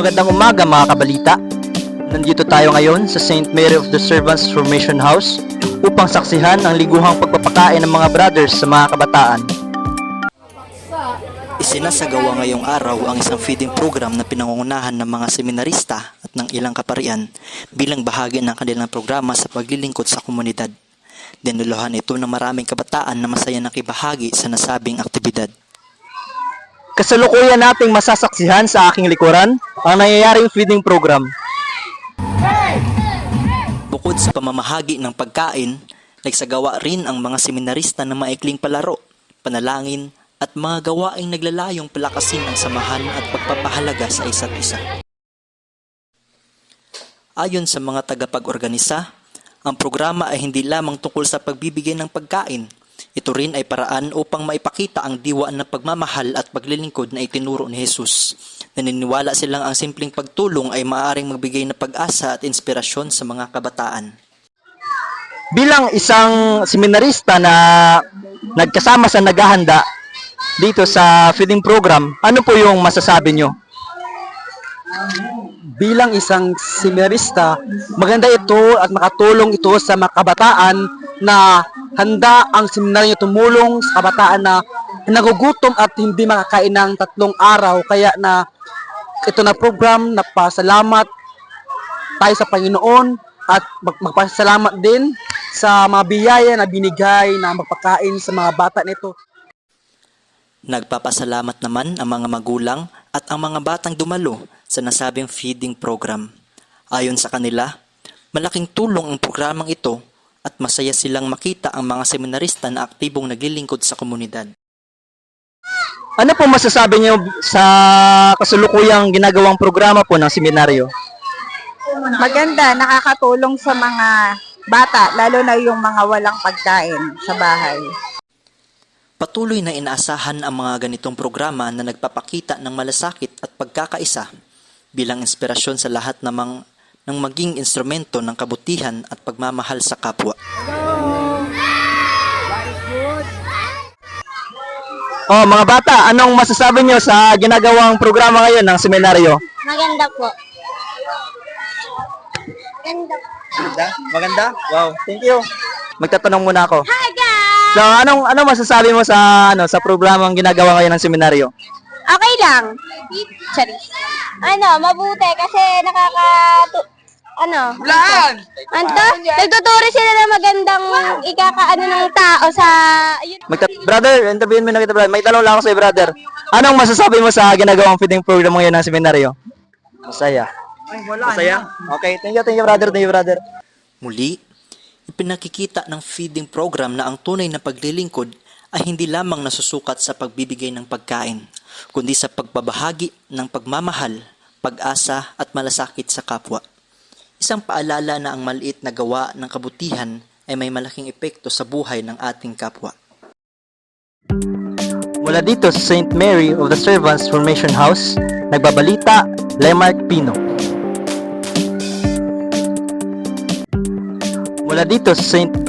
Magandang umaga mga kabalita. Nandito tayo ngayon sa St. Mary of the Servants Formation House upang saksihan ang liguhang pagpapakain ng mga brothers sa mga kabataan. Isinasagawa ngayong araw ang isang feeding program na pinangungunahan ng mga seminarista at ng ilang kaparian bilang bahagi ng kanilang programa sa paglilingkod sa komunidad. Dinuluhan ito ng maraming kabataan na masaya nakibahagi sa nasabing aktibidad. Kasalukuyan nating masasaksihan sa aking likuran ang nangyayaring feeding program. Bukod sa pamamahagi ng pagkain, nagsagawa rin ang mga seminarista ng maikling palaro, panalangin at mga gawaing naglalayong palakasin ang samahan at pagpapahalaga sa isa't isa. Ayon sa mga tagapag-organisa, ang programa ay hindi lamang tungkol sa pagbibigay ng pagkain. Ito rin ay paraan upang maipakita ang diwa ng pagmamahal at paglilingkod na itinuro ni Jesus. Naniniwala silang ang simpleng pagtulong ay maaaring magbigay ng pag-asa at inspirasyon sa mga kabataan. Bilang isang seminarista na nagkasama sa naghahanda dito sa feeding program, ano po yung masasabi nyo? Bilang isang seminarista, maganda ito at makatulong ito sa mga kabataan na handa ang seminaryo tumulong sa kabataan na nagugutom at hindi makakain ng 3 araw. Kaya na ito na program na pasalamat tayo sa Panginoon at magpasalamat din sa mga biyaya na binigay na magpakain sa mga bata nito. Nagpapasalamat naman ang mga magulang at ang mga batang dumalo sa nasabing feeding program. Ayon sa kanila, malaking tulong ang programang ito at masaya silang makita ang mga seminarista na aktibong naglilingkod sa komunidad. Ano po masasabi niyo sa kasalukuyang ginagawang programa po ng seminaryo? Maganda, nakakatulong sa mga bata, lalo na yung mga walang pagkain sa bahay. Patuloy na inaasahan ang mga ganitong programa na nagpapakita ng malasakit at pagkakaisa bilang inspirasyon sa lahat ng maging instrumento ng kabutihan at pagmamahal sa kapwa. Oh, mga bata, anong masasabi niyo sa ginagawang programa ngayon ng seminaryo? Maganda po. Maganda? Wow, thank you. Magtatanong muna ako. Hi guys! So, anong masasabi mo sa programang ginagawa ngayon ng seminaryo? Okay lang. Charis. Mabuti kasi nagtuturo sila ng magandang ikakaano ng tao sa Brother, interviewin mo na kita, brother. May tanong lang ako sa'yo, brother. Anong masasabi mo sa ginagawang feeding program ngayon ng seminaryo? Masaya. Masaya? Okay, thank you, brother. Thank you, brother. Muli, ipinakikita ng feeding program na ang tunay na paglilingkod ay hindi lamang nasusukat sa pagbibigay ng pagkain, kundi sa pagbabahagi ng pagmamahal, pag-asa at malasakit sa kapwa. Isang paalala na ang maliit na gawa ng kabutihan ay may malaking epekto sa buhay ng ating kapwa. Mula dito sa St. Mary of the Servants Formation House, nagbabalita, Lemark Pino. Mula dito sa St.